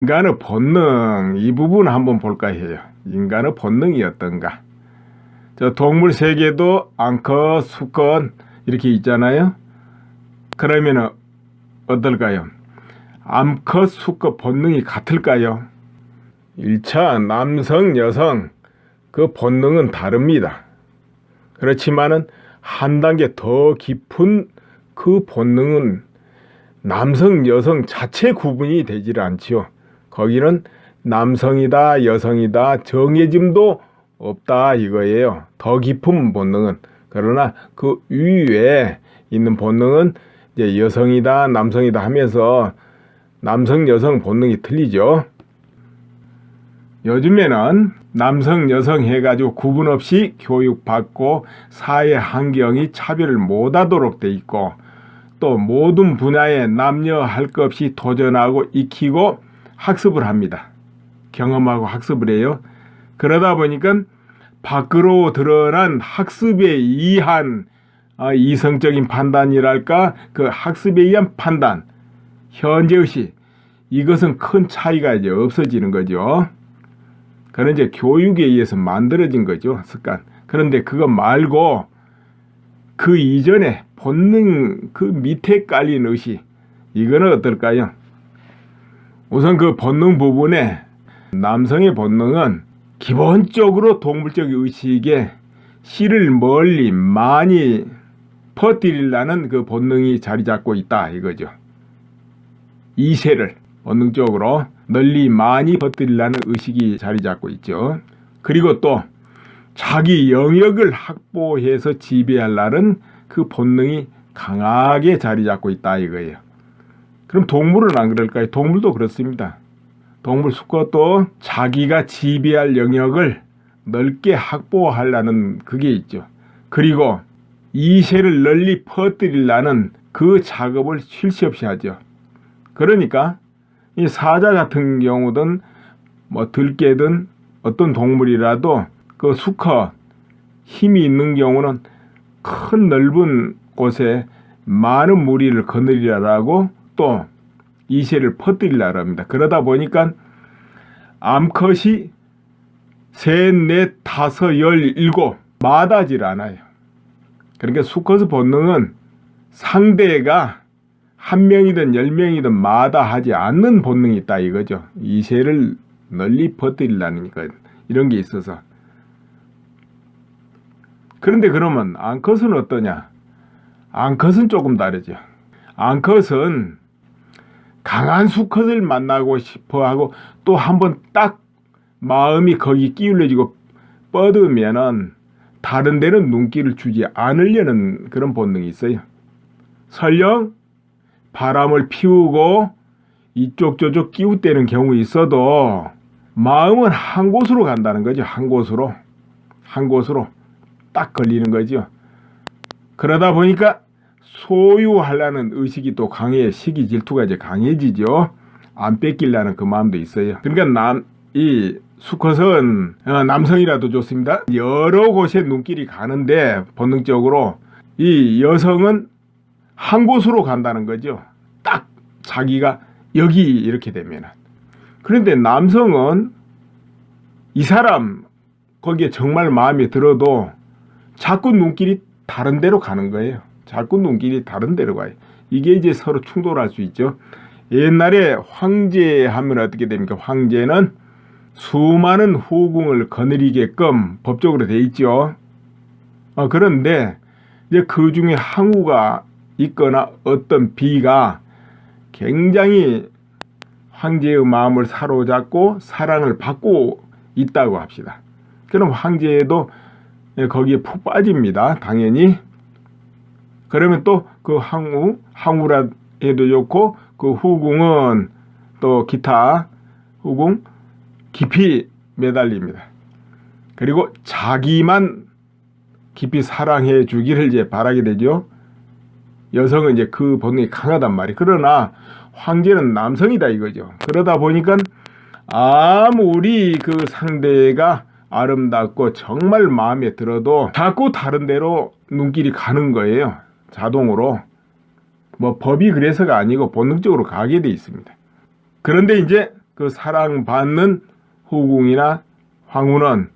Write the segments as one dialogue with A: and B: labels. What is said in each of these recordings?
A: 인간의 본능 이 부분 한번 볼까 해요. 인간의 본능이 어떤가? 저 동물 세계도 암컷, 수컷 이렇게 있잖아요. 그러면은 어떨까요? 암컷, 수컷 본능이 같을까요? 1차 남성, 여성 그 본능은 다릅니다. 그렇지만은 한 단계 더 깊은 그 본능은 남성, 여성 자체 구분이 되질 않지요. 거기는 남성이다, 여성이다 정해짐도 없다 이거예요. 더 깊은 본능은. 그러나 그 위에 있는 본능은 이제 여성이다, 남성이다 하면서 남성, 여성 본능이 틀리죠. 요즘에는 남성, 여성 해가지고 구분 없이 교육받고 사회 환경이 차별을 못하도록 돼 있고 또 모든 분야에 남녀 할 것 없이 도전하고 익히고 학습을 합니다. 경험하고 학습을 해요. 그러다 보니까 밖으로 드러난 학습에 의한 이성적인 판단이랄까 그 학습에 의한 판단 현재의식 이것은 큰 차이가 이제 없어지는 거죠. 그런 이제 교육에 의해서 만들어진 거죠. 습관. 그런데 그거 말고 그 이전에 본능 그 밑에 깔린 의식 이거는 어떨까요? 우선 그 본능 부분에 남성의 본능은 기본적으로 동물적 의식에 씨를 멀리 많이 퍼뜨리려는 그 본능이 자리 잡고 있다 이거죠. 이세를 본능적으로 널리 많이 퍼뜨리려는 의식이 자리 잡고 있죠. 그리고 또 자기 영역을 확보해서 지배하려는 그 본능이 강하게 자리 잡고 있다 이거예요. 그럼 동물은 안 그럴까요? 동물도 그렇습니다. 동물 수컷도 자기가 지배할 영역을 넓게 확보하려는 그게 있죠. 그리고 이세를 널리 퍼뜨리려는 그 작업을 쉴 새 없이 하죠. 그러니까 이 사자 같은 경우든 뭐 들개든 어떤 동물이라도 그 수컷 힘이 있는 경우는 큰 넓은 곳에 많은 무리를 거느리라고 또 이세를 퍼뜨리려고 합니다. 그러다 보니까 암컷이 셋, 넷, 다섯, 17 마다질 않아요. 그러니까 수컷의 본능은 상대가 한 명이든 10명이든 마다하지 않는 본능이 있다 이거죠. 이세를 널리 퍼뜨리려는 것 이런 게 있어서. 그런데 그러면 암컷은 어떠냐? 암컷은 조금 다르죠. 암컷은 강한 수컷을 만나고 싶어 하고 또 한번 딱 마음이 거기 끼울려지고 뻗으면은 다른 데는 눈길을 주지 않으려는 그런 본능이 있어요. 설령 바람을 피우고 이쪽 저쪽 끼웃대는 경우 있어도 마음은 한 곳으로 간다는 거죠. 한 곳으로 딱 걸리는 거죠. 그러다 보니까 소유하려는 의식이 또 강해 시기 질투가 이제 강해지죠. 안 뺏기려는 그 마음도 있어요. 그러니까 이 수컷은 남성이라도 좋습니다. 여러 곳에 눈길이 가는데 본능적으로 이 여성은 한 곳으로 간다는 거죠. 딱 자기가 여기 이렇게 되면. 그런데 남성은 이 사람 거기에 정말 마음에 들어도 자꾸 눈길이 다른 데로 가는 거예요. 자꾸 눈길이 다른 데로 가요. 이게 이제 서로 충돌할 수 있죠. 옛날에 황제 하면 어떻게 됩니까? 황제는 수많은 후궁을 거느리게끔 법적으로 돼 있죠. 그런데 이제 그 중에 항우가 있거나 어떤 비가 굉장히 황제의 마음을 사로잡고 사랑을 받고 있다고 합시다. 그럼 황제도 거기에 푹 빠집니다. 당연히. 그러면 또 그 항우라 해도 좋고 그 후궁은 또 기타 후궁 깊이 매달립니다. 그리고 자기만 깊이 사랑해 주기를 이제 바라게 되죠. 여성은 이제 그 본능이 강하단 말이에요. 그러나 황제는 남성이다 이거죠. 그러다 보니까 아무리 그 상대가 아름답고 정말 마음에 들어도 자꾸 다른 데로 눈길이 가는 거예요. 자동으로. 뭐 법이 그래서가 아니고 본능적으로 가게 돼 있습니다. 그런데 이제 그 사랑받는 후궁이나 황후는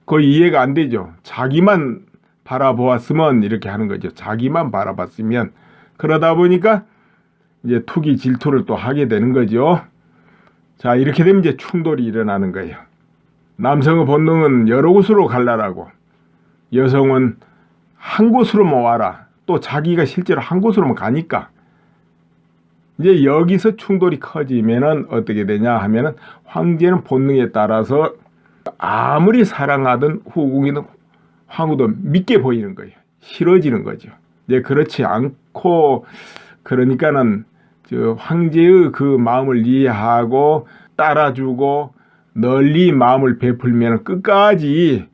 A: 거의 이해가 안 되죠. 자기만 바라보았으면 이렇게 하는 거죠. 자기만 바라봤으면. 그러다 보니까 이제 투기 질투를 또 하게 되는 거죠. 자, 이렇게 되면 이제 충돌이 일어나는 거예요. 남성의 본능은 여러 곳으로 갈라라고, 여성은 한 곳으로만 와라. 또 자기가 실제로 한 곳으로만 가니까 이제 여기서 충돌이 커지면은 어떻게 되냐 하면은 황제는 본능에 따라서 아무리 사랑하던 후궁이든 황후도 믿게 보이는 거예요. 싫어지는 거죠. 이제 그렇지 않고, 그러니까는 저 황제의 그 마음을 이해하고 따라주고 널리 마음을 베풀면 끝까지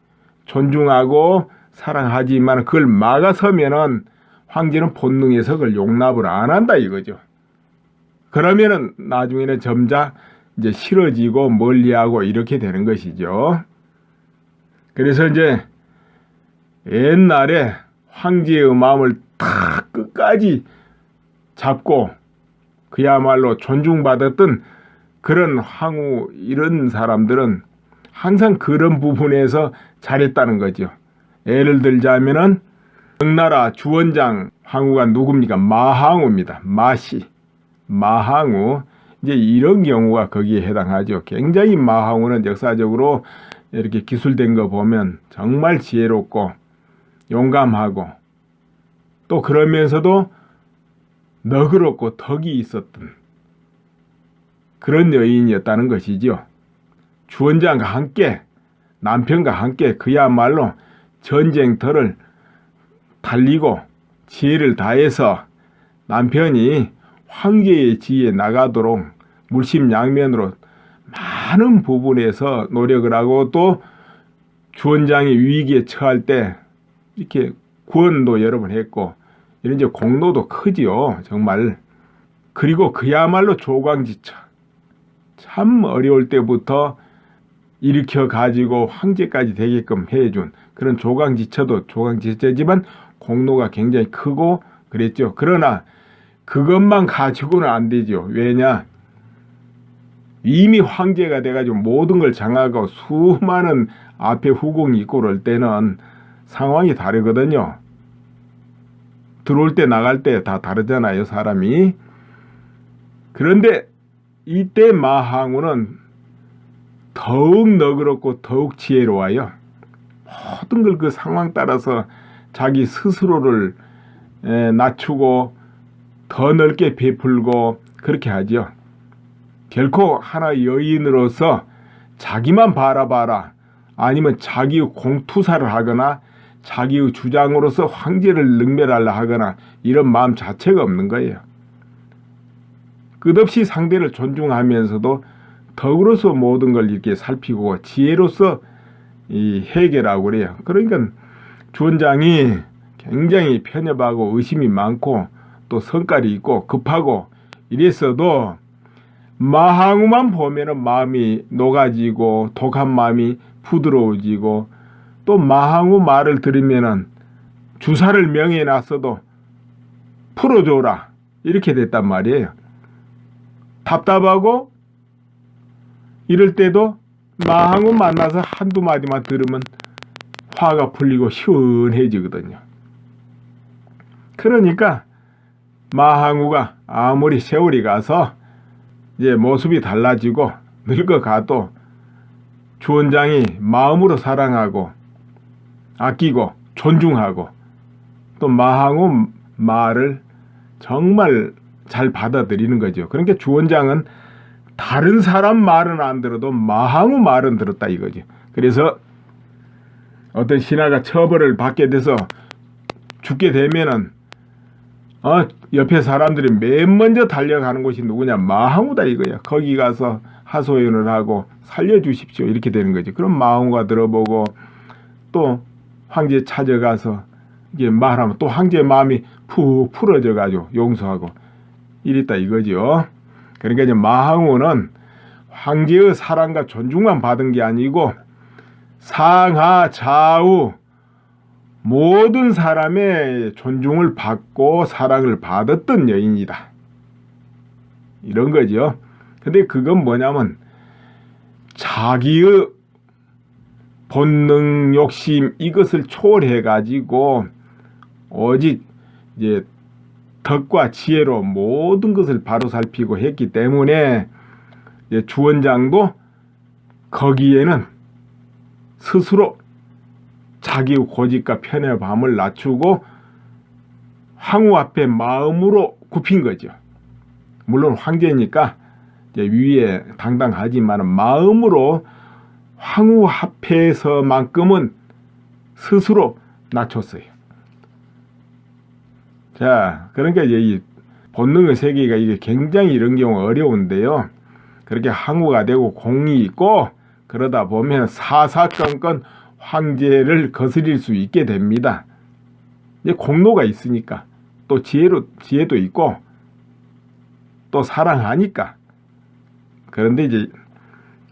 A: 존중하고 사랑하지만 그걸 막아서면은 황제는 본능에서 그걸 용납을 안 한다 이거죠. 그러면은 나중에는 점자 이제 싫어지고 멀리하고 이렇게 되는 것이죠. 그래서 이제 옛날에 황제의 마음을 다 끝까지 잡고 그야말로 존중받았던 그런 황후 이런 사람들은 항상 그런 부분에서 잘했다는 거죠. 예를 들자면은 명나라 주원장 황후가 누굽니까? 마항우입니다. 마씨. 마항우. 이제 이런 경우가 거기에 해당하죠. 굉장히 마항우는 역사적으로 이렇게 기술된 거 보면 정말 지혜롭고 용감하고 또 그러면서도 너그럽고 덕이 있었던 그런 여인이었다는 것이죠. 주원장과 함께 남편과 함께 그야말로 전쟁터를 달리고 지혜를 다해서 남편이 황제의 지위에 나가도록 물심양면으로 많은 부분에서 노력을 하고 또 주원장이 위기에 처할 때 이렇게 구원도 여러 번 했고 이런 이제 공로도 크지요. 정말. 그리고 그야말로 조광지처. 참 어려울 때부터 일으켜 가지고 황제까지 되게끔 해준 그런 조광지처도 조광지처지만 공로가 굉장히 크고 그랬죠. 그러나 그것만 가지고는 안 되죠. 왜냐? 이미 황제가 돼가지고 모든 걸 장악하고 수많은 앞에 후궁이 있고 그럴 때는 상황이 다르거든요. 들어올 때 나갈 때 다 다르잖아요, 사람이. 그런데 이때 마항우는 더욱 너그럽고 더욱 지혜로워요. 모든 걸 그 상황 따라서 자기 스스로를 낮추고 더 넓게 베풀고 그렇게 하죠. 결코 하나의 여인으로서 자기만 바라봐라 아니면 자기의 공투사를 하거나 자기의 주장으로서 황제를 능멸하려 하거나 이런 마음 자체가 없는 거예요. 끝없이 상대를 존중하면서도 덕으로서 모든 걸 이렇게 살피고 지혜로서 해결하고 그래요. 그러니까 주원장이 굉장히 편협하고 의심이 많고 또 성깔이 있고 급하고 이랬어도 마항우만 보면은 마음이 녹아지고 독한 마음이 부드러워지고 또 마항우 말을 들으면은 주사를 명해 놨어도 풀어줘라 이렇게 됐단 말이에요. 답답하고 이럴 때도 마항우 만나서 한두 마디만 들으면 화가 풀리고 시원해지거든요. 그러니까 마항우가 아무리 세월이 가서 이제 모습이 달라지고 늙어가도 주원장이 마음으로 사랑하고 아끼고 존중하고 또 마항우 말을 정말 잘 받아들이는 거죠. 그러니까 주원장은 다른 사람 말은 안 들어도 마항우 말은 들었다 이거죠. 그래서 어떤 신하가 처벌을 받게 돼서 죽게 되면은 옆에 사람들이 맨 먼저 달려가는 곳이 누구냐? 마항우다 이거야. 거기 가서 하소연을 하고 살려주십시오 이렇게 되는 거죠. 그럼 마항우가 들어보고 또 황제 찾아가서 이게 말하면 또 황제의 마음이 푹 풀어져 가지고 용서하고 이랬다 이거죠. 그러니까 이제 마항우는 황제의 사랑과 존중만 받은 게 아니고 상하 좌우 모든 사람의 존중을 받고 사랑을 받았던 여인이다. 이런 거죠. 근데 그건 뭐냐면 자기의 본능, 욕심 이것을 초월해 가지고 오직 이제 덕과 지혜로 모든 것을 바로 살피고 했기 때문에 이제 주원장도 거기에는 스스로 자기의 고집과 편협함을 낮추고 황후 앞에 마음으로 굽힌 거죠. 물론 황제니까 이제 위에 당당하지만 마음으로 황후 앞에서만큼은 스스로 낮췄어요. 자, 그러니까 이제 이 본능의 세계가 이게 굉장히 이런 경우 어려운데요. 그렇게 항우가 되고 공이 있고 그러다 보면 사사건건 황제를 거스릴 수 있게 됩니다. 이제 공로가 있으니까 또 지혜도 있고 또 사랑하니까. 그런데 이제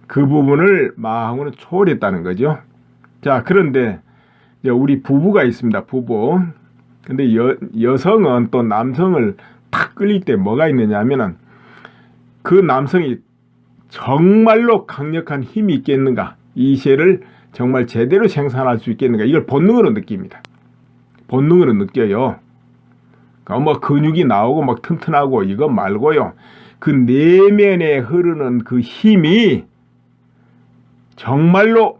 A: 그 부분을 마항우는 초월했다는 거죠. 자, 그런데 이제 우리 부부가 있습니다. 부부. 근데 여성은 또 남성을 탁 끌릴 때 뭐가 있느냐 하면은 그 남성이 정말로 강력한 힘이 있겠는가, 이세를 정말 제대로 생산할 수 있겠는가, 이걸 본능으로 느낍니다. 본능으로 느껴요. 그러니까 뭐 근육이 나오고 막 튼튼하고 이거 말고요, 그 내면에 흐르는 그 힘이 정말로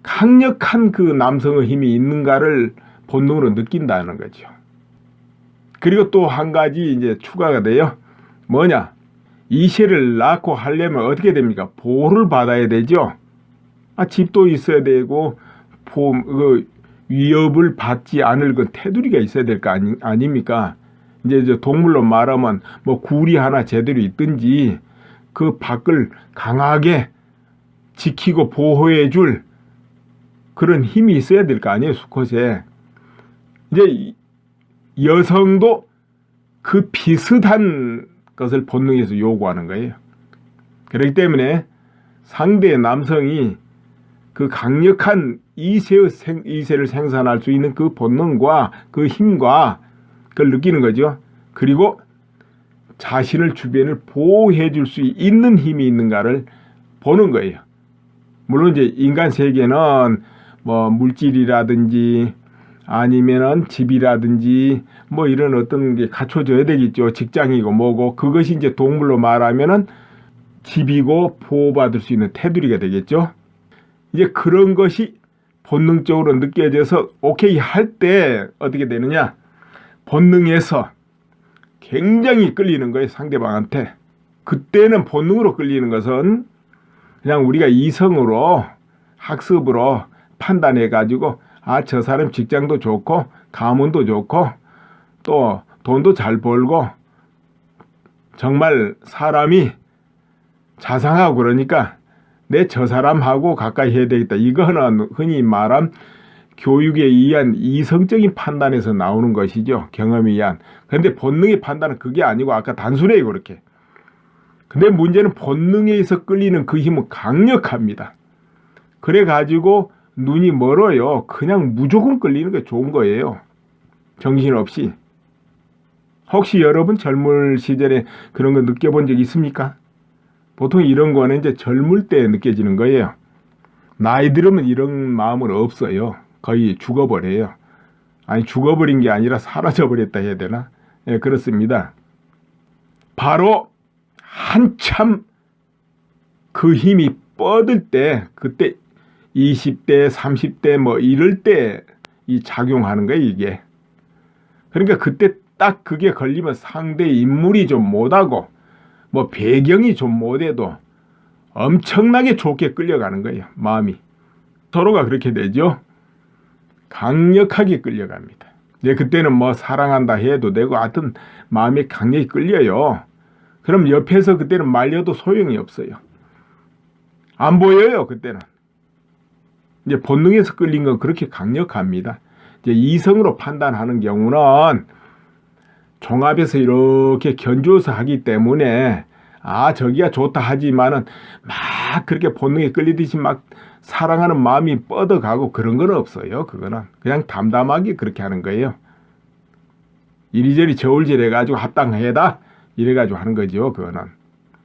A: 강력한 그 남성의 힘이 있는가를 본능으로 느낀다는 거죠. 그리고 또 한 가지 이제 추가가 돼요. 뭐냐? 이세를 낳고 하려면 어떻게 됩니까? 보호를 받아야 되죠. 집도 있어야 되고 그 위협을 받지 않을 그 테두리가 있어야 될 거 아닙니까? 이제 동물로 말하면 뭐 굴이 하나 제대로 있든지 그 밖을 강하게 지키고 보호해 줄 그런 힘이 있어야 될 거 아니에요, 수컷에. 이제 여성도 그 비슷한 것을 본능에서 요구하는 거예요. 그렇기 때문에 상대의 남성이 그 강력한 이세를 생산할 수 있는 그 본능과 그 힘과 그걸 느끼는 거죠. 그리고 자신을 주변을 보호해 줄 수 있는 힘이 있는가를 보는 거예요. 물론 이제 인간 세계는 뭐 물질이라든지 아니면은 집이라든지 뭐 이런 어떤 게 갖춰져야 되겠죠. 직장이고 뭐고, 그것이 이제 동물로 말하면은 집이고 보호받을 수 있는 테두리가 되겠죠. 이제 그런 것이 본능적으로 느껴져서 오케이 할 때 어떻게 되느냐, 본능에서 굉장히 끌리는 거예요, 상대방한테. 그때는 본능으로 끌리는 것은 그냥 우리가 이성으로 학습으로 판단해 가지고 저 사람 직장도 좋고 가문도 좋고 또 돈도 잘 벌고 정말 사람이 자상하고 그러니까 내 저 사람하고 가까이 해야 되겠다. 이거는 흔히 말한 교육에 의한 이성적인 판단에서 나오는 것이죠. 경험에 의한. 그런데 본능의 판단은 그게 아니고 아까 단순해요, 그렇게. 근데 문제는 본능에서 끌리는 그 힘은 강력합니다. 그래가지고 눈이 멀어요. 그냥 무조건 끌리는 게 좋은 거예요. 정신없이. 혹시 여러분 젊을 시절에 그런 거 느껴본 적 있습니까? 보통 이런 거는 이제 젊을 때 느껴지는 거예요. 나이 들으면 이런 마음은 없어요. 거의 죽어버려요. 아니, 죽어버린 게 아니라 사라져버렸다 해야 되나? 예, 그렇습니다. 바로 한참 그 힘이 뻗을 때, 그때 20대, 30대 뭐 이럴 때 이 작용하는 거예요, 이게. 그러니까 그때 딱 그게 걸리면 상대 인물이 좀 못하고 뭐 배경이 좀 못해도 엄청나게 좋게 끌려가는 거예요, 마음이. 서로가 그렇게 되죠. 강력하게 끌려갑니다. 이제 그때는 뭐 사랑한다 해도 되고 하여튼 마음이 강력히 끌려요. 그럼 옆에서 그때는 말려도 소용이 없어요. 안 보여요, 그때는. 이제 본능에서 끌린 건 그렇게 강력합니다. 이제 이성으로 판단하는 경우는 종합에서 이렇게 견주어서 하기 때문에 저기가 좋다 하지만은 막 그렇게 본능에 끌리듯이 막 사랑하는 마음이 뻗어가고 그런 건 없어요. 그거는 그냥 담담하게 그렇게 하는 거예요. 이리저리 저울질 해가지고 합당해다 이래가지고 하는 거죠. 그거는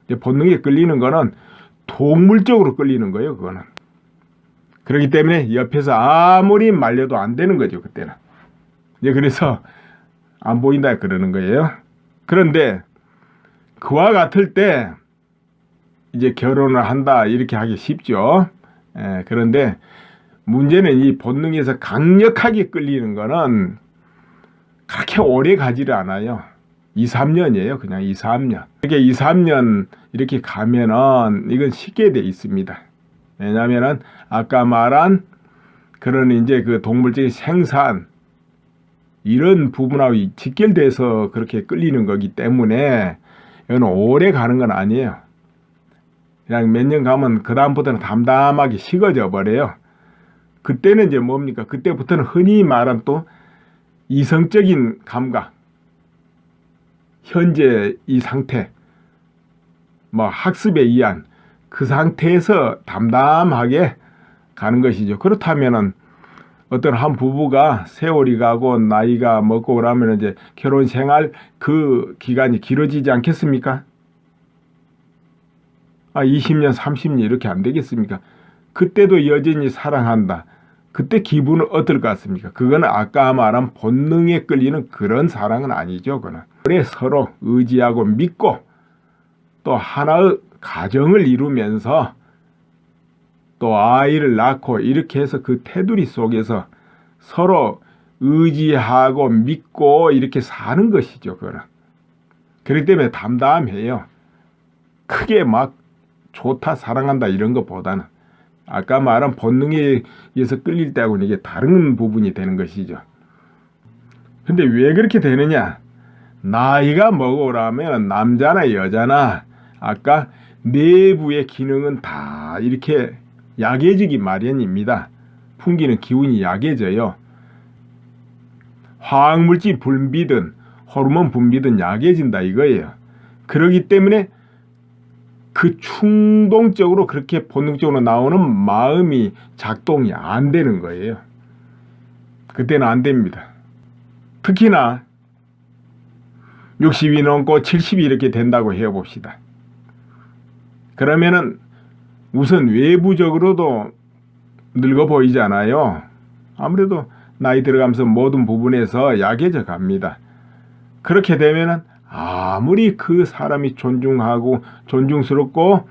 A: 이제 본능에 끌리는 거는 동물적으로 끌리는 거예요, 그거는. 그렇기 때문에 옆에서 아무리 말려도 안 되는 거죠, 그때는. 이제 그래서 안 보인다 그러는 거예요. 그런데 그와 같을 때 이제 결혼을 한다 이렇게 하기 쉽죠. 그런데 문제는 이 본능에서 강력하게 끌리는 거는 그렇게 오래 가지를 않아요. 2, 3년이에요. 그냥 2, 3년. 이렇게 2, 3년 이렇게 가면은 이건 쉽게 돼 있습니다. 왜냐면은 아까 말한 그런 이제 그 동물적인 생산 이런 부분하고 직결돼서 그렇게 끌리는 거기 때문에 이건 오래 가는 건 아니에요. 그냥 몇 년 가면 그 다음부터는 담담하게 식어져 버려요. 그때는 이제 뭡니까? 그때부터는 흔히 말한 또 이성적인 감각, 현재 이 상태, 뭐 학습에 의한 그 상태에서 담담하게 가는 것이죠. 그렇다면은 어떤 한 부부가 세월이 가고 나이가 먹고 그러면 이제 결혼 생활 그 기간이 길어지지 않겠습니까? 20년, 30년 이렇게 안 되겠습니까? 그때도 여전히 사랑한다. 그때 기분은 어떨 것 같습니까? 그거는 아까 말한 본능에 끌리는 그런 사랑은 아니죠. 그거는. 그래 서로 의지하고 믿고 또 하나의 가정을 이루면서 또 아이를 낳고 이렇게 해서 그 테두리 속에서 서로 의지하고 믿고 이렇게 사는 것이죠. 그거는. 그렇기 때문에 담담해요. 크게 막 좋다 사랑한다 이런 것보다는 아까 말한 본능에 의해서 끌릴 때하고는 이게 다른 부분이 되는 것이죠. 근데 왜 그렇게 되느냐? 나이가 먹으라면 남자나 여자나 아까 내부의 기능은 다 이렇게 약해지기 마련입니다. 풍기는 기운이 약해져요. 화학물질 분비든 호르몬 분비든 약해진다 이거예요. 그렇기 때문에 그 충동적으로 그렇게 본능적으로 나오는 마음이 작동이 안 되는 거예요. 그때는 안 됩니다. 특히나 60이 넘고 70이 이렇게 된다고 해봅시다. 그러면은 우선 외부적으로도 늙어 보이잖아요. 아무래도 나이 들어가면서 모든 부분에서 약해져 갑니다. 그렇게 되면은 아무리 그 사람이 존중하고 존중스럽고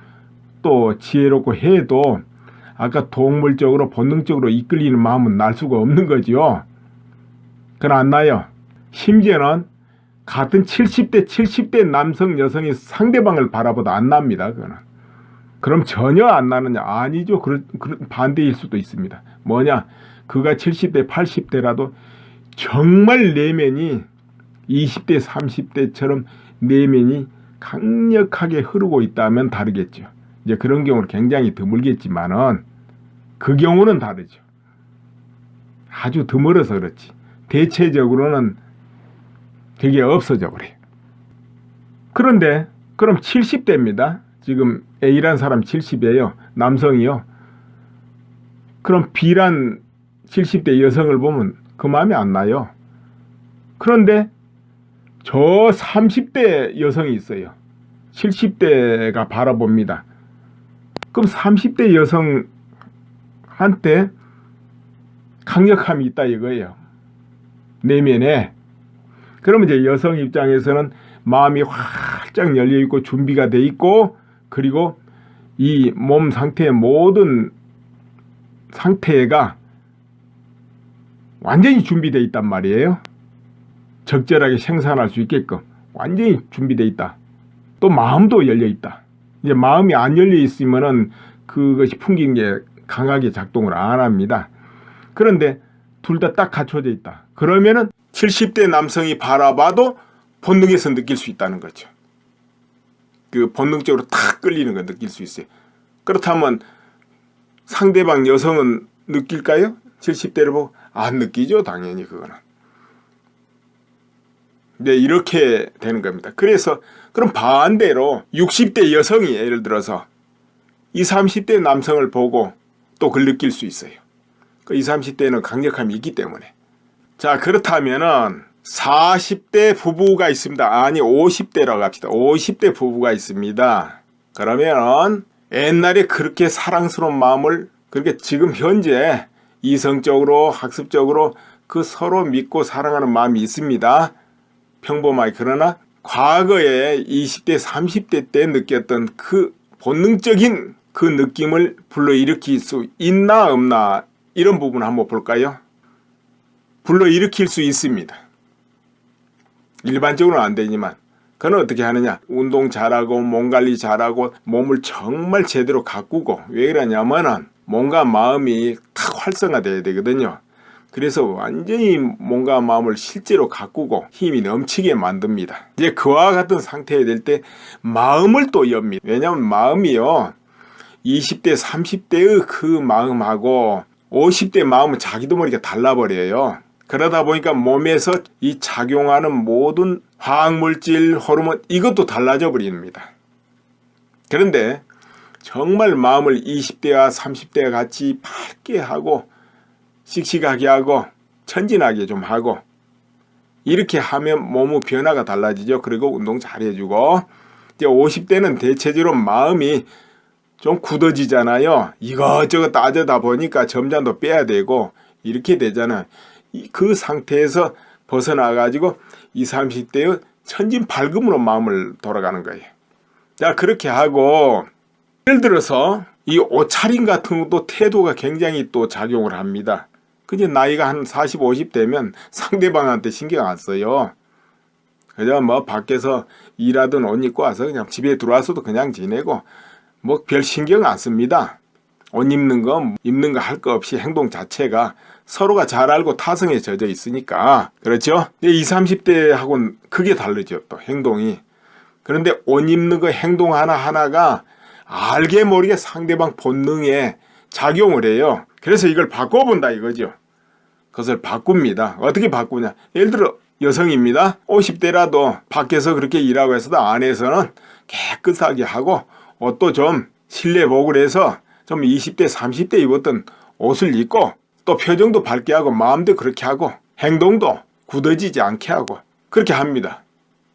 A: 또 지혜롭고 해도 아까 동물적으로 본능적으로 이끌리는 마음은 날 수가 없는 거죠. 그건 안 나요. 심지어는 같은 70대 남성 여성이 상대방을 바라보다 안 납니다. 그거는. 그럼 전혀 안 나느냐? 아니죠. 그런 반대일 수도 있습니다. 뭐냐? 그가 70대 80대라도 정말 내면이 20대 30대처럼 내면이 강력하게 흐르고 있다면 다르겠죠. 이제 그런 경우는 굉장히 드물겠지만은 그 경우는 다르죠. 아주 드물어서 그렇지. 대체적으로는 되게 없어져 버려요. 그런데 그럼 70대입니다. 지금 A란 사람 70이에요. 남성이요. 그럼 B란 70대 여성을 보면 그 마음이 안 나요. 그런데 저 30대 여성이 있어요. 70대가 바라봅니다. 그럼 30대 여성한테 강력함이 있다 이거예요. 내면에. 그러면 이제 여성 입장에서는 마음이 활짝 열려 있고 준비가 돼 있고 그리고 이 몸 상태의 모든 상태가 완전히 준비되어 있단 말이에요. 적절하게 생산할 수 있게끔 완전히 준비되어 있다. 또 마음도 열려 있다. 이제 마음이 안 열려 있으면은 그것이 풍긴 게 강하게 작동을 안 합니다. 그런데 둘 다 딱 갖춰져 있다. 그러면은 70대 남성이 바라봐도 본능에서 느낄 수 있다는 거죠. 그 본능적으로 탁 끌리는 거 느낄 수 있어요. 그렇다면 상대방 여성은 느낄까요? 70대를 보고 안 느끼죠. 당연히 그거는. 네, 이렇게 되는 겁니다. 그래서 그럼 반대로 60대 여성이 예를 들어서 20, 30대 남성을 보고 또 그걸 느낄 수 있어요. 그 20, 30대는 강력함이 있기 때문에. 자, 그렇다면은 40대 부부가 있습니다. 아니 50대라고 합시다. 50대 부부가 있습니다. 그러면 옛날에 그렇게 사랑스러운 마음을 그렇게 지금 현재 이성적으로 학습적으로 그 서로 믿고 사랑하는 마음이 있습니다. 평범하게. 그러나 과거에 20대 30대 때 느꼈던 그 본능적인 그 느낌을 불러일으킬 수 있나 없나, 이런 부분 한번 볼까요? 불러일으킬 수 있습니다. 일반적으로는 안 되지만 그는 어떻게 하느냐, 운동 잘하고 몸 관리 잘하고 몸을 정말 제대로 가꾸고, 왜 그러냐면은 몸과 마음이 탁 활성화돼야 되거든요. 그래서 완전히 몸과 마음을 실제로 가꾸고 힘이 넘치게 만듭니다. 이제 그와 같은 상태에 될 때 마음을 또 엽니다. 왜냐하면 마음이요, 20대 30대의 그 마음하고 50대 마음은 자기도 모르게 달라버려요. 그러다 보니까 몸에서 이 작용하는 모든 화학물질, 호르몬, 이것도 달라져 버립니다. 그런데 정말 마음을 20대와 30대와 같이 밝게 하고 씩씩하게 하고 천진하게 좀 하고, 이렇게 하면 몸의 변화가 달라지죠. 그리고 운동 잘 해주고, 이제 50대는 대체적으로 마음이 좀 굳어지잖아요. 이것저것 따져다 보니까 점잖도 빼야 되고 이렇게 되잖아요. 그 상태에서 벗어나가지고 20, 30대의 천진발급으로 마음을 돌아가는 거예요. 자, 그렇게 하고, 예를 들어서 이 옷차림 같은 것도 태도가 굉장히 또 작용을 합니다. 그게 나이가 한 40, 50 되면 상대방한테 신경 안 써요. 그냥 뭐 밖에서 일하든 옷 입고 와서 그냥 집에 들어와서도 그냥 지내고 뭐 별 신경 안 씁니다. 옷 입는 거 할 거 없이 행동 자체가 서로가 잘 알고 타성에 젖어 있으니까. 그렇죠? 20, 30대하고는 크게 다르죠, 또 행동이. 그런데 옷 입는 거 행동 하나하나가 알게 모르게 상대방 본능에 작용을 해요. 그래서 이걸 바꿔본다 이거죠. 그것을 바꿉니다. 어떻게 바꾸냐, 예를 들어 여성입니다. 50대라도 밖에서 그렇게 일하고 해서도 안에서는 깨끗하게 하고 옷도 좀 실내복을 해서 좀 20대 30대 입었던 옷을 입고, 또 표정도 밝게 하고 마음도 그렇게 하고 행동도 굳어지지 않게 하고 그렇게 합니다.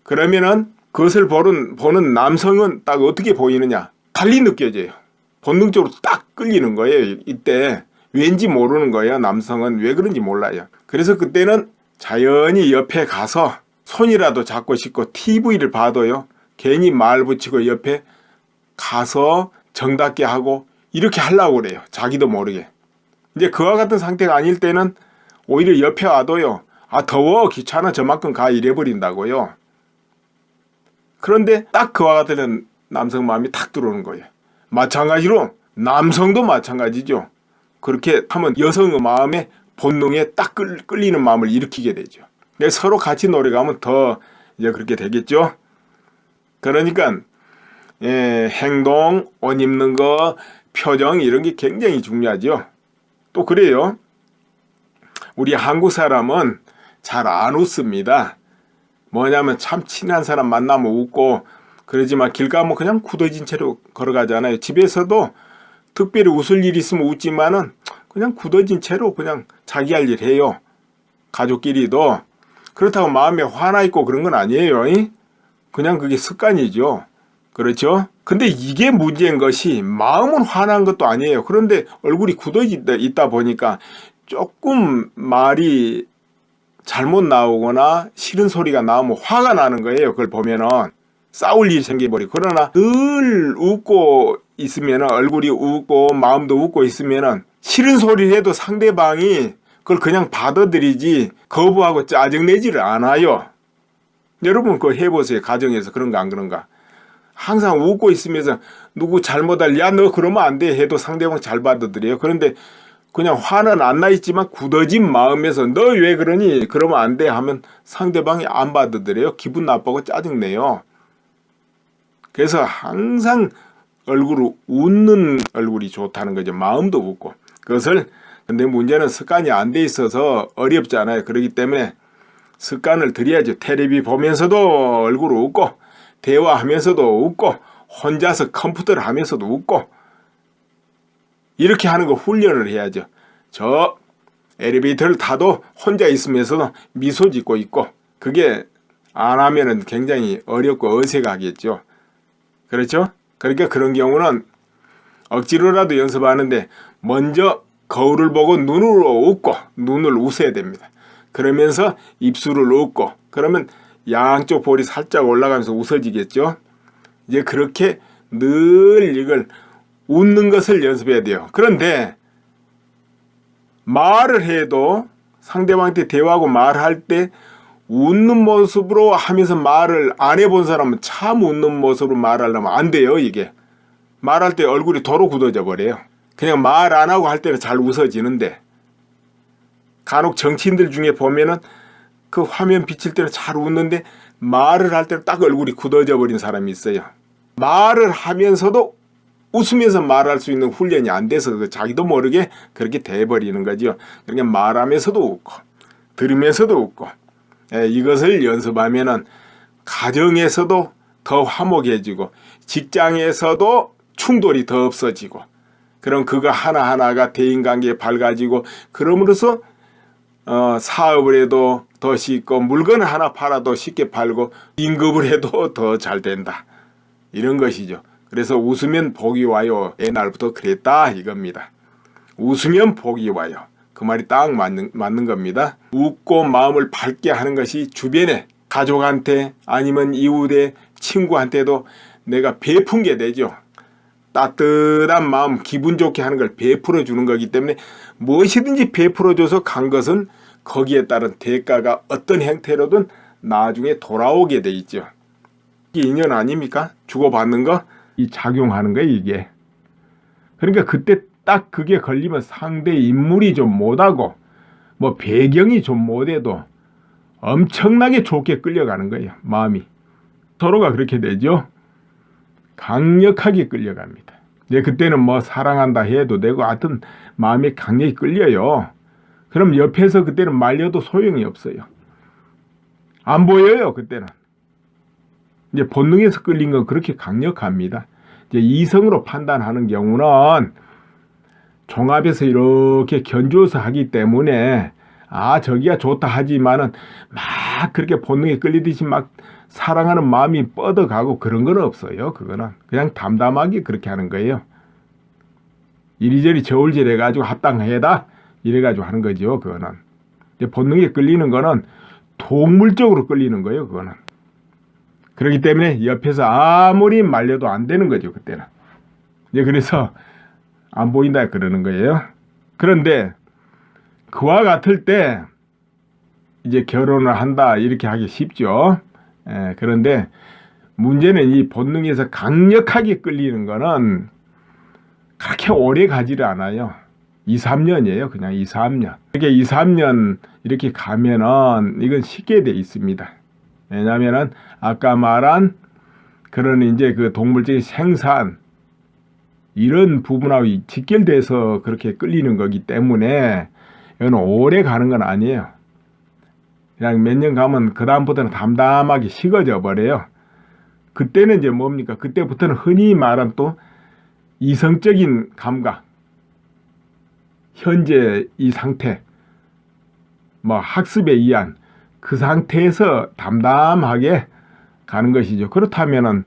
A: 그러면은 그것을 보는 남성은 딱 어떻게 보이느냐, 달리 느껴져요. 본능적으로 딱 끌리는 거예요. 이때 왠지 모르는 거예요. 남성은 왜 그런지 몰라요. 그래서 그때는 자연히 옆에 가서 손이라도 잡고 싶고, TV를 봐도요, 괜히 말 붙이고 옆에 가서 정답게 하고 이렇게 하려고 그래요. 자기도 모르게. 이제 그와 같은 상태가 아닐 때는 오히려 옆에 와도요, 아 더워 귀찮아 저만큼 가 이래버린다고요. 그런데 딱 그와 같은 남성 마음이 탁 들어오는 거예요. 마찬가지로 남성도 마찬가지죠. 그렇게 하면 여성의 마음에 본능에 딱 끌리는 마음을 일으키게 되죠. 서로 같이 노력하면 더 이제 그렇게 되겠죠. 그러니까 행동, 옷 입는 거, 표정, 이런 게 굉장히 중요하죠. 또 그래요, 우리 한국 사람은 잘 안 웃습니다. 뭐냐면 참 친한 사람 만나면 웃고 그러지만 길 가면 그냥 굳어진 채로 걸어가잖아요. 집에서도 특별히 웃을 일 있으면 웃지만은 그냥 굳어진 채로 그냥 자기 할 일 해요. 가족끼리도. 그렇다고 마음에 화나 있고 그런 건 아니에요. 그냥 그게 습관이죠. 그렇죠? 근데 이게 문제인 것이, 마음은 화난 것도 아니에요. 그런데 얼굴이 굳어져 있다 보니까 조금 말이 잘못 나오거나 싫은 소리가 나오면 화가 나는 거예요. 그걸 보면은 싸울 일이 생겨버리고. 그러나 늘 웃고 있으면, 얼굴이 웃고 마음도 웃고 있으면 싫은 소리를 해도 상대방이 그걸 그냥 받아들이지 거부하고 짜증내지를 않아요. 여러분 그거 해보세요. 가정에서 그런가 안 그런가. 항상 웃고 있으면서 누구 잘못할, 야 너 그러면 안 돼 해도 상대방 잘 받아들여요. 그런데 그냥 화는 안 나 있지만 굳어진 마음에서 너 왜 그러니 그러면 안 돼 하면 상대방이 안 받아들여요. 기분 나쁘고 짜증내요. 그래서 항상 웃는 얼굴이 좋다는 거죠. 마음도 웃고. 그것을, 근데 문제는 습관이 안 돼 있어서 어렵잖아요. 그렇기 때문에 습관을 들여야죠. 텔레비 보면서도 얼굴 웃고, 대화하면서도 웃고, 혼자서 컴퓨터를 하면서도 웃고, 이렇게 하는 거 훈련을 해야죠. 저 엘리베이터를 타도 혼자 있으면서도 미소 짓고 있고, 그게 안 하면은 굉장히 어렵고 어색하겠죠. 그렇죠? 그러니까 그런 경우는 억지로라도 연습하는데 먼저 거울을 보고 눈으로 웃고 눈을 웃어야 됩니다. 그러면서 입술을 웃고 그러면 양쪽 볼이 살짝 올라가면서 웃어지겠죠. 이제 그렇게 늘 이걸 웃는 것을 연습해야 돼요. 그런데 말을 해도 상대방한테 대화하고 말할 때 웃는 모습으로 하면서 말을 안 해본 사람은 참 웃는 모습으로 말하려면 안 돼요. 이게 말할 때 얼굴이 도로 굳어져 버려요. 그냥 말 안 하고 할 때는 잘 웃어지는데 간혹 정치인들 중에 보면은 그 화면 비칠 때는 잘 웃는데 말을 할 때는 딱 얼굴이 굳어져 버린 사람이 있어요. 말을 하면서도 웃으면서 말할 수 있는 훈련이 안 돼서 자기도 모르게 그렇게 돼버리는 거죠. 그러니까 말하면서도 웃고 들으면서도 웃고 이것을 연습하면은 가정에서도 더 화목해지고 직장에서도 충돌이 더 없어지고 그럼 그거 하나하나가 대인관계에 밝아지고 그럼으로써 사업을 해도 더 쉽고 물건을 하나 팔아도 쉽게 팔고 임급을 해도 더 잘 된다. 이런 것이죠. 그래서 웃으면 복이 와요. 옛날부터 그랬다 이겁니다. 웃으면 복이 와요. 그 말이 딱 맞는 겁니다. 웃고 마음을 밝게 하는 것이 주변에 가족한테 아니면 이웃의 친구한테도 내가 베푼 게 되죠. 따뜻한 마음 기분 좋게 하는 걸 베풀어 주는 거기 때문에 무엇이든지 베풀어줘서 간 것은 거기에 따른 대가가 어떤 형태로든 나중에 돌아오게 돼 있죠. 이게 인연 아닙니까? 주고받는 거 이 작용하는 거예요 이게. 그러니까 그때 딱 그게 걸리면 상대 인물이 좀 못하고 뭐 배경이 좀 못해도 엄청나게 좋게 끌려가는 거예요. 마음이 서로가 그렇게 되죠. 강력하게 끌려갑니다. 이제 그때는 뭐 사랑한다 해도 되고 하여튼 마음이 강력히 끌려요. 그럼 옆에서 그때는 말려도 소용이 없어요. 안 보여요 그때는. 이제 본능에서 끌린 건 그렇게 강력합니다. 이제 이성으로 판단하는 경우는 종합에서 이렇게 견주어서 하기 때문에 저기가 좋다 하지만은 막 그렇게 본능에 끌리듯이 막 사랑하는 마음이 뻗어가고 그런 건 없어요. 그거는 그냥 담담하게 그렇게 하는 거예요. 이리저리 저울질 해가지고 합당해다 이래가지고 하는 거죠. 그거는 이제 본능에 끌리는 거는 동물적으로 끌리는 거예요. 그거는 그렇기 때문에 옆에서 아무리 말려도 안 되는 거죠. 그때는 이제 그래서 안 보인다 그러는 거예요. 그런데 그와 같을 때 이제 결혼을 한다 이렇게 하기 쉽죠. 그런데 문제는 이 본능에서 강력하게 끌리는 거는 그렇게 오래 가지를 않아요. 2, 3년이에요. 그냥 2, 3년. 이렇게 2, 3년 이렇게 가면은 이건 쉽게 돼 있습니다. 왜냐면은 아까 말한 그런 이제 그 동물적인 생산 이런 부분하고 직결돼서 그렇게 끌리는 거기 때문에 이건 오래 가는 건 아니에요. 그냥 몇 년 가면 그 다음부터는 담담하게 식어져 버려요. 그때는 이제 뭡니까? 그때부터는 흔히 말한 또 이성적인 감각, 현재 이 상태, 뭐 학습에 의한 그 상태에서 담담하게 가는 것이죠. 그렇다면은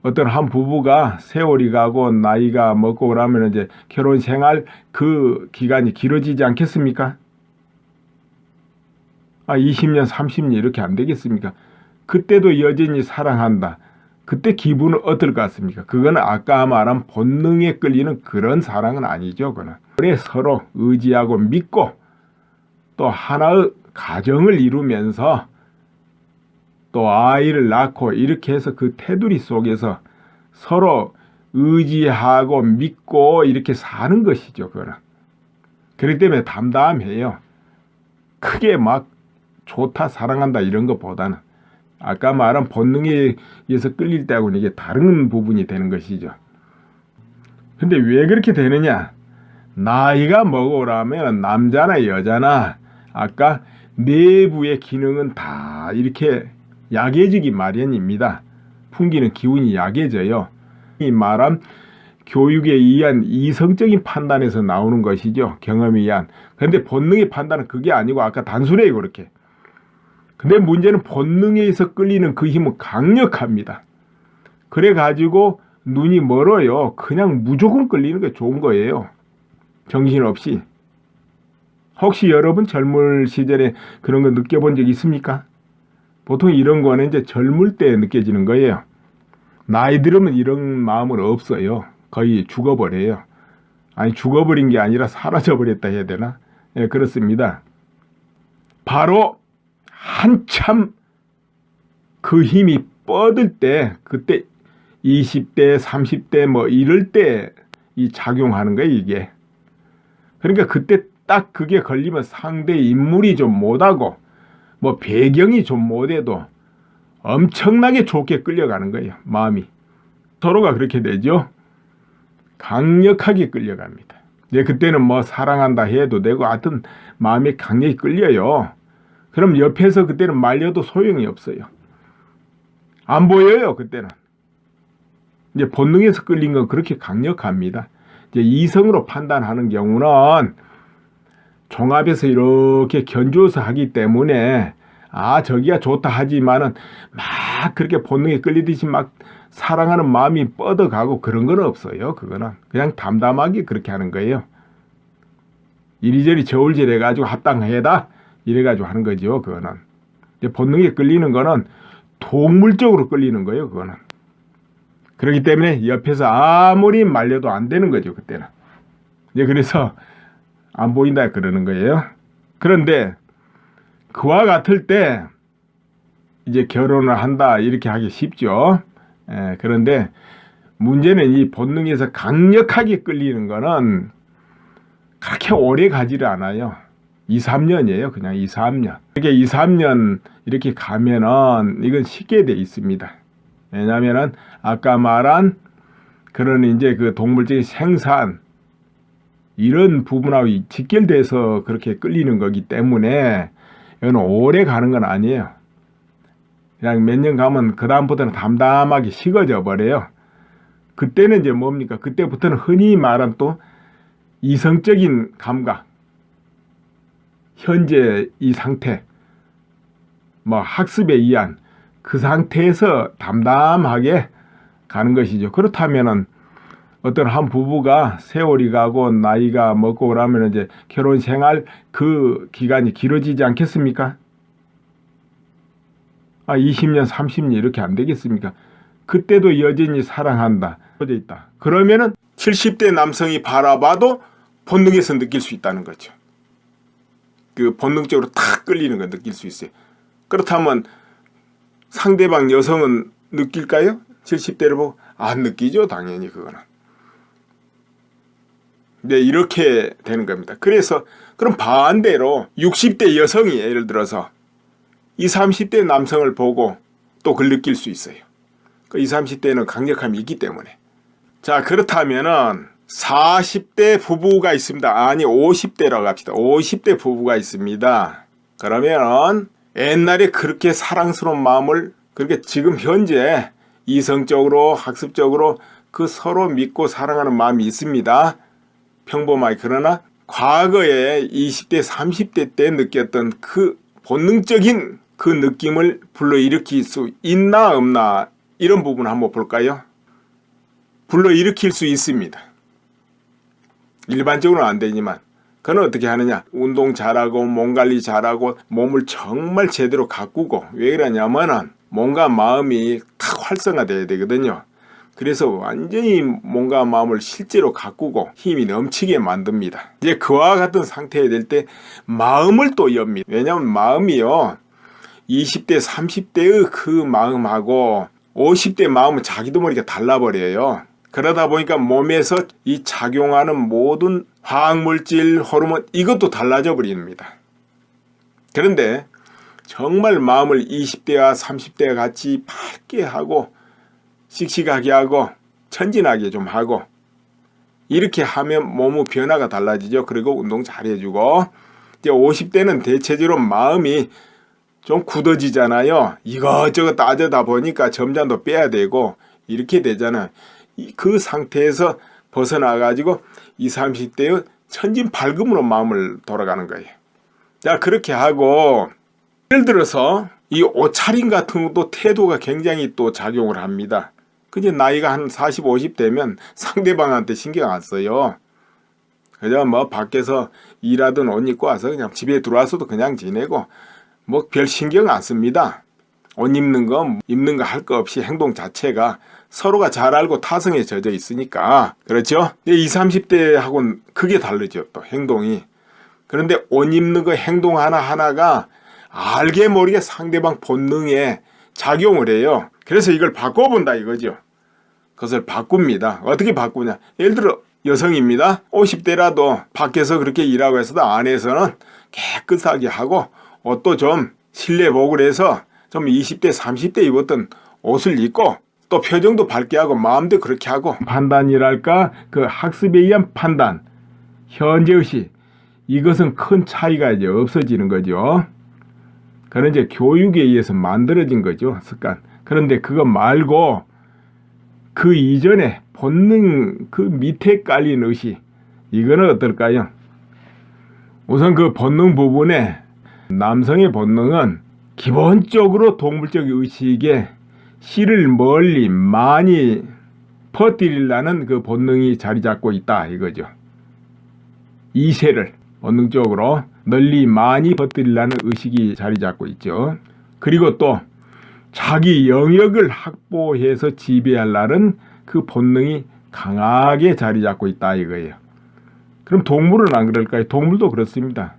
A: 어떤 한 부부가 세월이 가고 나이가 먹고 그러면 이제 결혼 생활 그 기간이 길어지지 않겠습니까? 20년, 30년 이렇게 안 되겠습니까? 그때도 여전히 사랑한다. 그때 기분은 어떨 것 같습니까? 그거는 아까 말한 본능에 끌리는 그런 사랑은 아니죠. 그거는 서로 의지하고 믿고 또 하나의 가정을 이루면서 또 아이를 낳고 이렇게 해서 그 테두리 속에서 서로 의지하고 믿고 이렇게 사는 것이죠. 그거는. 그렇기 때문에 담담해요. 크게 막 좋다 사랑한다 이런 것보다는 아까 말한 본능에 의해서 끌릴 때하고는 이게 다른 부분이 되는 것이죠. 근데 왜 그렇게 되느냐? 나이가 먹으라면 남자나 여자나 아까 내부의 기능은 다 이렇게 약해지기 마련입니다. 풍기는 기운이 약해져요. 이 말한 교육에 의한 이성적인 판단에서 나오는 것이죠. 경험에 의한. 그런데 본능의 판단은 그게 아니고 아까 단순해요. 그렇게. 근데 문제는 본능에 의해서 끌리는 그 힘은 강력합니다. 그래가지고 눈이 멀어요. 그냥 무조건 끌리는 게 좋은 거예요. 정신없이. 혹시 여러분 젊을 시절에 그런 거 느껴본 적 있습니까? 보통 이런 거는 이제 젊을 때 느껴지는 거예요. 나이 들으면 이런 마음은 없어요. 거의 죽어버려요. 아니, 죽어버린 게 아니라 사라져버렸다 해야 되나? 예, 그렇습니다. 바로 한참 그 힘이 뻗을 때, 그때 20대, 30대 뭐 이럴 때 이 작용하는 거예요, 이게. 그러니까 그때 딱 그게 걸리면 상대 인물이 좀 못하고 뭐 배경이 좀 못해도 엄청나게 좋게 끌려가는 거예요, 마음이. 서로가 그렇게 되죠. 강력하게 끌려갑니다. 이제 그때는 뭐 사랑한다 해도 되고 하여튼 마음이 강력히 끌려요. 그럼 옆에서 그때는 말려도 소용이 없어요. 안 보여요, 그때는. 이제 본능에서 끌린 건 그렇게 강력합니다. 이제 이성으로 판단하는 경우는 종합에서 이렇게 견주어서 하기 때문에 저기가 좋다 하지만은 막 그렇게 본능에 끌리듯이 막 사랑하는 마음이 뻗어가고 그런 건 없어요. 그거는 그냥 담담하게 그렇게 하는 거예요. 이리저리 저울질 해가지고 합당해다 이래가지고 하는 거죠. 그거는 이제 본능에 끌리는 거는 동물적으로 끌리는 거예요. 그거는. 그렇기 때문에 옆에서 아무리 말려도 안 되는 거죠. 그때는. 이제 그래서 안 보인다 그러는 거예요. 그런데 그와 같을 때 이제 결혼을 한다 이렇게 하기 쉽죠. 그런데 문제는 이 본능에서 강력하게 끌리는 거는 그렇게 오래 가지를 않아요. 2, 3년이에요. 그냥 2, 3년. 이렇게 2, 3년 이렇게 가면은 이건 쉽게 돼 있습니다. 왜냐면은 아까 말한 그런 이제 그 동물적인 생산 이런 부분하고 직결돼서 그렇게 끌리는 거기 때문에 이건 오래 가는 건 아니에요. 그냥 몇 년 가면 그 다음부터는 담담하게 식어져 버려요. 그때는 이제 뭡니까? 그때부터는 흔히 말한 또 이성적인 감각, 현재 이 상태, 뭐 학습에 의한 그 상태에서 담담하게 가는 것이죠. 그렇다면은 어떤 한 부부가 세월이 가고 나이가 먹고 그러면 이제 결혼 생활 그 기간이 길어지지 않겠습니까? 20년, 30년 이렇게 안 되겠습니까? 그때도 여전히 사랑한다. 있다. 그러면은 70대 남성이 바라봐도 본능에서 느낄 수 있다는 거죠. 그 본능적으로 탁 끌리는 거 느낄 수 있어요. 그렇다면 상대방 여성은 느낄까요? 70대를 보고 안 느끼죠. 당연히 그거는. 네, 이렇게 되는 겁니다. 그래서 그럼 반대로 60대 여성이 예를 들어서 20, 30대 남성을 보고 또 그걸 느낄 수 있어요. 그 20, 30대는 강력함이 있기 때문에. 자, 그렇다면은 40대 부부가 있습니다. 아니 50대라고 합시다. 50대 부부가 있습니다. 그러면 옛날에 그렇게 사랑스러운 마음을 그렇게 지금 현재 이성적으로 학습적으로 그 서로 믿고 사랑하는 마음이 있습니다. 평범하게. 그러나 과거에 20대 30대 때 느꼈던 그 본능적인 그 느낌을 불러일으킬 수 있나 없나 이런 부분 한번 볼까요? 불러일으킬 수 있습니다. 일반적으로는 안 되지만 그건 어떻게 하느냐, 운동 잘하고 몸 관리 잘하고 몸을 정말 제대로 가꾸고. 왜 그러냐면은 몸과 마음이 탁 활성화돼야 되거든요. 그래서 완전히 몸과 마음을 실제로 가꾸고 힘이 넘치게 만듭니다. 이제 그와 같은 상태에 될 때 마음을 또 엽니다. 왜냐하면 마음이요 20대 30대의 그 마음하고 50대 마음은 자기도 모르게 달라버려요. 그러다 보니까 몸에서 이 작용하는 모든 화학물질, 호르몬 이것도 달라져 버립니다. 그런데 정말 마음을 20대와 30대와 같이 밝게 하고 씩씩하게 하고 천진하게 좀 하고 이렇게 하면 몸의 변화가 달라지죠. 그리고 운동 잘 해주고. 이제 50대는 대체적으로 마음이 좀 굳어지잖아요. 이것저것 따져다 보니까 점잖도 빼야 되고 이렇게 되잖아요. 그 상태에서 벗어나가지고 20, 30대의 천진 밝음으로 마음을 돌아가는 거예요. 자, 그렇게 하고 예를 들어서 이 옷차림 같은 것도 태도가 굉장히 또 작용을 합니다. 그제 나이가 한 40, 50 되면 상대방한테 신경 안 써요. 그냥 뭐 밖에서 일하든 옷 입고 와서 그냥 집에 들어와서도 그냥 지내고 뭐 별 신경 안 씁니다. 옷 입는 거 할 거 없이 행동 자체가 서로가 잘 알고 타성에 젖어 있으니까. 그렇죠? 20, 30대하고는 크게 다르죠. 또 행동이. 그런데 옷 입는 거 행동 하나하나가 알게 모르게 상대방 본능에 작용을 해요. 그래서 이걸 바꿔본다 이거죠. 그것을 바꿉니다. 어떻게 바꾸냐. 예를 들어 여성입니다. 50대라도 밖에서 그렇게 일하고 해서도 안에서는 깨끗하게 하고 옷도 좀 실내복을 해서 좀 20대 30대 입었던 옷을 입고 또 표정도 밝게 하고 마음도 그렇게 하고 판단이랄까 그 학습에 의한 판단 현재의식 이것은 큰 차이가 이제 없어지는 거죠. 그런 이제 교육에 의해서 만들어진 거죠. 습관. 그런데 그거 말고 그 이전에 본능 그 밑에 깔린 의식 이거는 어떨까요? 우선 그 본능 부분에 남성의 본능은 기본적으로 동물적 의식에 씨를 멀리 많이 퍼뜨리려는 그 본능이 자리 잡고 있다 이거죠. 이세를 본능적으로 널리 많이 퍼뜨리려는 의식이 자리 잡고 있죠. 그리고 또 자기 영역을 확보해서 지배하려는 그 본능이 강하게 자리 잡고 있다 이거예요. 그럼 동물은 안 그럴까요? 동물도 그렇습니다.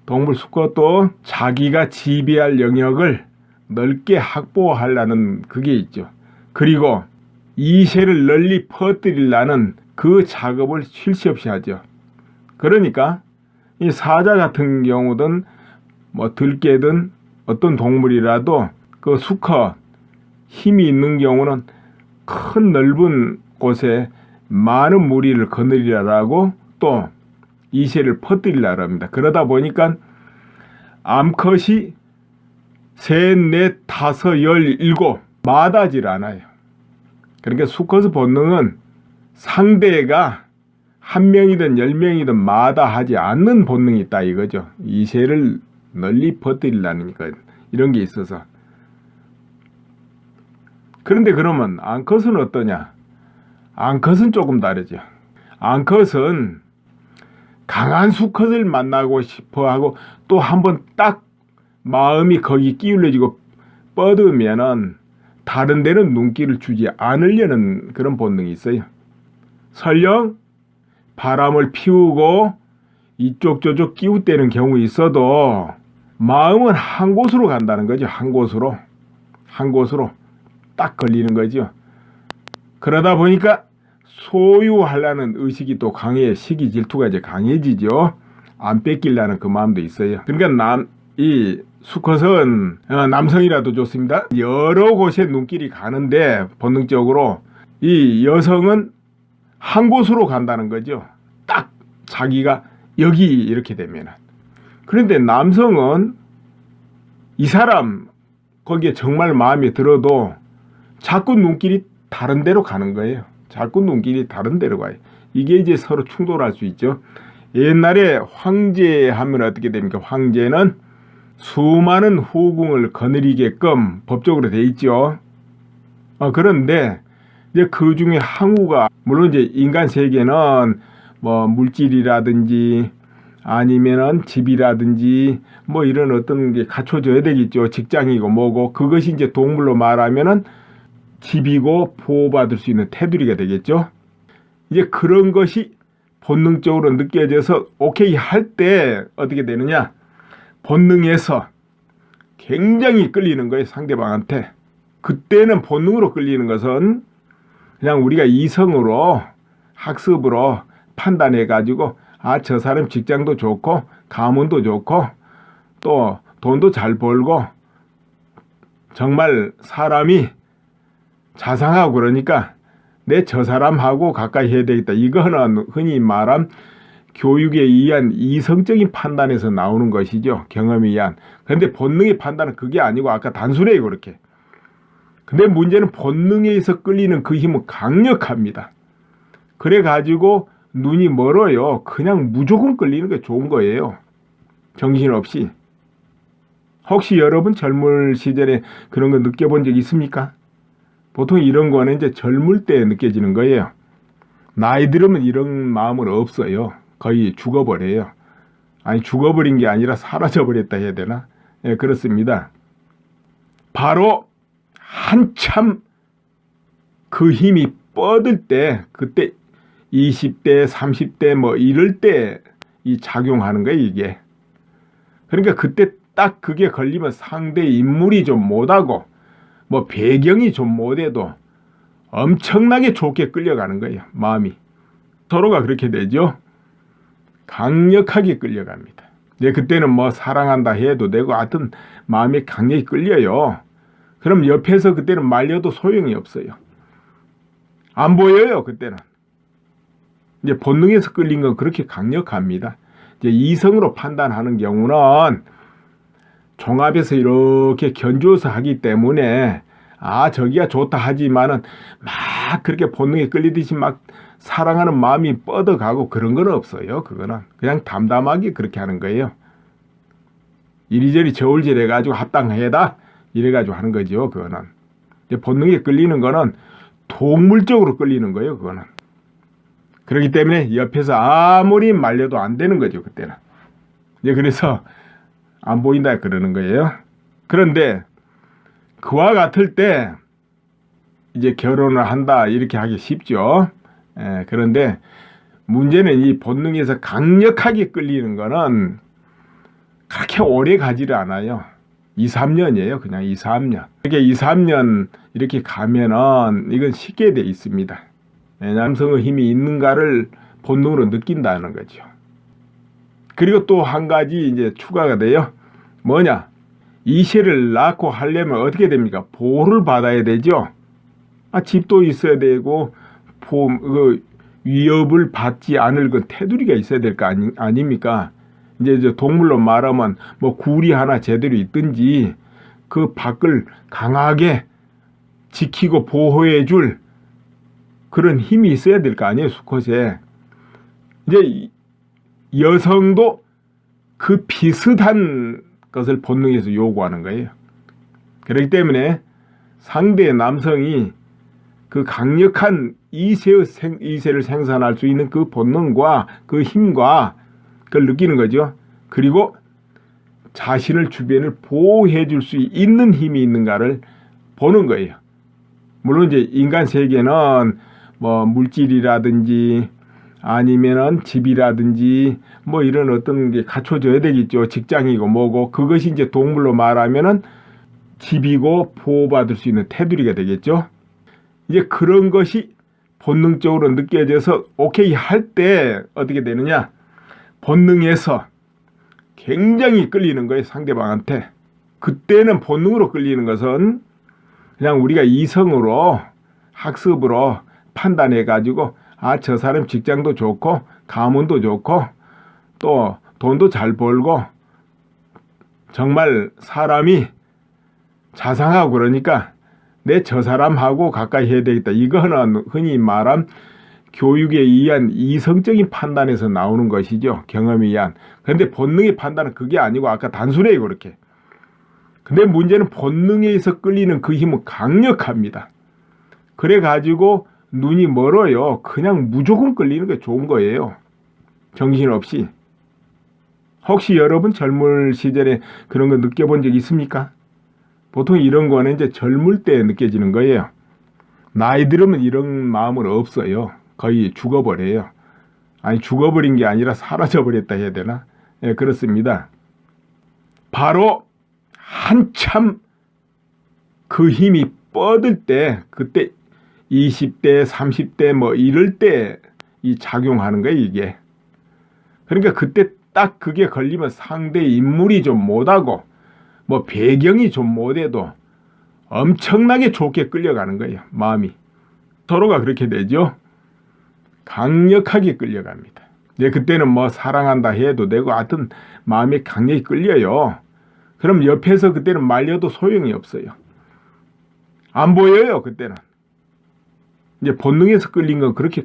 A: 동물 수컷도 자기가 지배할 영역을 넓게 확보하려는 그게 있죠. 그리고 이세를 널리 퍼뜨리려는 그 작업을 쉴 새 없이 하죠. 그러니까 이 사자 같은 경우든 뭐 들개든 어떤 동물이라도 그 수컷 힘이 있는 경우는 큰 넓은 곳에 많은 무리를 거느리라고 또 이세를 퍼뜨리려고 합니다. 그러다 보니까 암컷이 셋, 넷, 다섯, 17 마다질 않아요. 그러니까 수컷의 본능은 상대가 한 명이든 10명이든 마다하지 않는 본능이 있다 이거죠. 이세를 널리 퍼뜨리려는 것 이런 게 있어서. 그런데 그러면 암컷은 어떠냐? 암컷은 조금 다르죠. 암컷은 강한 수컷을 만나고 싶어 하고 또 한번 딱 마음이 거기 끼울려지고 뻗으면은 다른 데는 눈길을 주지 않으려는 그런 본능이 있어요. 설령 바람을 피우고 이쪽 저쪽 끼웃대는 경우 있어도 마음은 한 곳으로 간다는 거죠. 한 곳으로 딱 걸리는 거죠. 그러다 보니까 소유하려는 의식이 또 강해, 시기 질투가 이제 강해지죠. 안 뺏기려는 그 마음도 있어요. 그러니까 이 수컷은 남성이라도 좋습니다. 여러 곳에 눈길이 가는데 본능적으로 이 여성은 한 곳으로 간다는 거죠. 딱 자기가 여기 이렇게 되면. 그런데 남성은 이 사람 거기에 정말 마음에 들어도 자꾸 눈길이 다른 데로 가는 거예요. 자꾸 눈길이 다른 데로 가요. 이게 이제 서로 충돌할 수 있죠. 옛날에 황제 하면 어떻게 됩니까? 황제는 수많은 후궁을 거느리게끔 법적으로 돼 있죠. 그런데 이제 그 중에 항우가 물론 이제 인간 세계는 뭐 물질이라든지 아니면은 집이라든지 뭐 이런 어떤 게 갖춰져야 되겠죠. 직장이고 뭐고 그것이 이제 동물로 말하면은 집이고 보호받을 수 있는 테두리가 되겠죠. 이제 그런 것이 본능적으로 느껴져서 오케이 할 때 어떻게 되느냐? 본능에서 굉장히 끌리는 거예요. 상대방한테. 그때는 본능으로 끌리는 것은 그냥 우리가 이성으로 학습으로 판단해 가지고 저 사람 직장도 좋고 가문도 좋고 또 돈도 잘 벌고 정말 사람이 자상하고 그러니까 내 저 사람하고 가까이 해야 되겠다. 이거는 흔히 말한 교육에 의한 이성적인 판단에서 나오는 것이죠. 경험에 의한. 그런데 본능의 판단은 그게 아니고 아까 단순해요. 그렇게. 근데 문제는 본능에 의해서 끌리는 그 힘은 강력합니다. 그래가지고 눈이 멀어요. 그냥 무조건 끌리는 게 좋은 거예요. 정신없이. 혹시 여러분 젊을 시절에 그런 거 느껴본 적 있습니까? 보통 이런 거는 이제 젊을 때 느껴지는 거예요. 나이 들으면 이런 마음은 없어요. 거의 죽어버려요. 아니, 죽어버린 게 아니라 사라져버렸다 해야 되나? 예, 그렇습니다. 바로 한참 그 힘이 뻗을 때, 그때 20대, 30대 뭐 이럴 때 이 작용하는 거예요, 이게. 그러니까 그때 딱 그게 걸리면 상대 인물이 좀 못하고 뭐 배경이 좀 못해도 엄청나게 좋게 끌려가는 거예요, 마음이. 서로가 그렇게 되죠. 강력하게 끌려갑니다. 네, 그때는 뭐 사랑한다 해도 되고 하여튼 마음이 강력히 끌려요. 그럼 옆에서 그때는 말려도 소용이 없어요. 안 보여요, 그때는. 이제 본능에서 끌린 건 그렇게 강력합니다. 이제 이성으로 판단하는 경우는 종합에서 이렇게 견주어서 하기 때문에 저기가 좋다 하지만은 막 그렇게 본능에 끌리듯이 막 사랑하는 마음이 뻗어가고 그런 건 없어요. 그거는 그냥 담담하게 그렇게 하는 거예요. 이리저리 저울질 해가지고 합당해다 이래가지고 하는 거죠. 그거는 이제 본능에 끌리는 거는 동물적으로 끌리는 거예요. 그거는 그렇기 때문에 옆에서 아무리 말려도 안 되는 거죠. 그때는 이제 그래서 안 보인다 그러는 거예요. 그런데 그와 같을 때 이제 결혼을 한다 이렇게 하기 쉽죠. 그런데 문제는 이 본능에서 강력하게 끌리는 거는 그렇게 오래 가지를 않아요. 2, 3년이에요. 그냥 2, 3년. 이렇게 2, 3년 이렇게 가면은 이건 쉽게 돼 있습니다. 남성의 힘이 있는가를 본능으로 느낀다는 거죠. 그리고 또 한 가지 이제 추가가 돼요. 뭐냐? 이세를 낳고 하려면 어떻게 됩니까? 보호를 받아야 되죠. 집도 있어야 되고 위협을 받지 않을 그 테두리가 있어야 될 거 아닙니까? 이제 동물로 말하면 뭐 굴이 하나 제대로 있든지 그 밖을 강하게 지키고 보호해 줄 그런 힘이 있어야 될 거 아니에요, 수컷에. 이제 여성도 그 비슷한 것을 본능에서 요구하는 거예요. 그렇기 때문에 상대의 남성이 그 강력한 이세를 생산할 수 있는 그 본능과 그 힘과 그걸 느끼는 거죠. 그리고 자신을 주변을 보호해 줄 수 있는 힘이 있는가를 보는 거예요. 물론 이제 인간 세계는 뭐 물질이라든지 아니면은 집이라든지 뭐 이런 어떤 게 갖춰져야 되겠죠. 직장이고 뭐고 그것이 이제 동물로 말하면은 집이고 보호받을 수 있는 테두리가 되겠죠. 이제 그런 것이 본능적으로 느껴져서 오케이 할 때 어떻게 되느냐? 본능에서 굉장히 끌리는 거예요, 상대방한테. 그때는 본능으로 끌리는 것은 그냥 우리가 이성으로 학습으로 판단해 가지고 저 사람 직장도 좋고 가문도 좋고 또 돈도 잘 벌고 정말 사람이 자상하고 그러니까 내 저 사람하고 가까이 해야 되겠다. 이거는 흔히 말한 교육에 의한 이성적인 판단에서 나오는 것이죠. 경험에 의한. 그런데 본능의 판단은 그게 아니고 아까 단순해요. 그렇게. 근데 문제는 본능에서 끌리는 그 힘은 강력합니다. 그래가지고 눈이 멀어요. 그냥 무조건 끌리는 게 좋은 거예요. 정신없이. 혹시 여러분 젊을 시절에 그런 거 느껴본 적 있습니까? 보통 이런 거는 이제 젊을 때 느껴지는 거예요. 나이 들으면 이런 마음은 없어요. 거의 죽어버려요. 아니, 죽어버린 게 아니라 사라져버렸다 해야 되나? 예, 그렇습니다. 바로 한참 그 힘이 뻗을 때, 그때 20대, 30대 뭐 이럴 때 이 작용하는 거예요, 이게. 그러니까 그때 딱 그게 걸리면 상대 인물이 좀 못하고 뭐 배경이 좀 못해도 엄청나게 좋게 끌려가는 거예요, 마음이. 서로가 그렇게 되죠. 강력하게 끌려갑니다. 네, 그때는 뭐 사랑한다 해도 되고 하여튼 마음이 강력히 끌려요. 그럼 옆에서 그때는 말려도 소용이 없어요. 안 보여요, 그때는. 이제 본능에서 끌린 건 그렇게